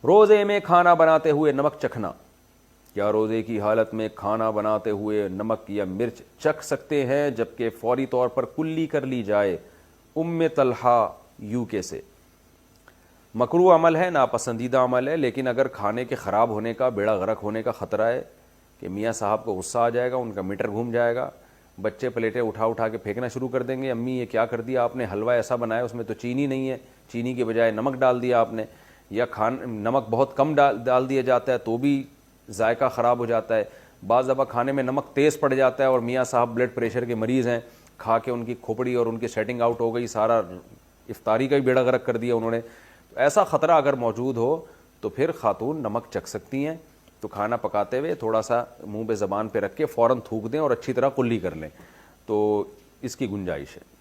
रोज़े में खाना बनाते हुए नमक चखना। क्या रोज़े की हालत में खाना बनाते हुए नमक या मिर्च चख सकते हैं जबकि फौरी तौर पर कुल्ली कर ली जाए? उम्मे तलहा यूके से। मकरूह अमल है, नापसंदीदा अमल है, लेकिन अगर खाने के ख़राब होने का, बेड़ा गर्क होने का ख़तरा है कि मियाँ साहब को गुस्सा आ जाएगा, उनका मीटर घूम जाएगा, बच्चे प्लेटें उठा उठा के फेंकना शुरू कर देंगे, अम्मी ये क्या कर दिया आपने, हलवा ऐसा बनाया उसमें तो चीनी नहीं है, चीनी के बजाय नमक डाल दिया आपने, या नमक बहुत कम डाल दिया जाता है तो भी जायका ख़राब हो जाता है। बाज़ दफ़ा खाने में नमक तेज़ पड़ जाता है और मियाँ साहब ब्लड प्रेशर के मरीज़ हैं, खा के उनकी खोपड़ी और उनकी सेटिंग आउट हो गई, सारा इफ्तारी का भी बेड़ा गर्क कर दिया उन्होंने। ऐसा ख़तरा अगर मौजूद हो तो फिर खातून नमक चख सकती हैं। तो खाना पकाते हुए थोड़ा सा मुंह पे ज़बान पे रख के फ़ौरन थूक दें और अच्छी तरह कुल्ली कर लें, तो इसकी गुंजाइश है।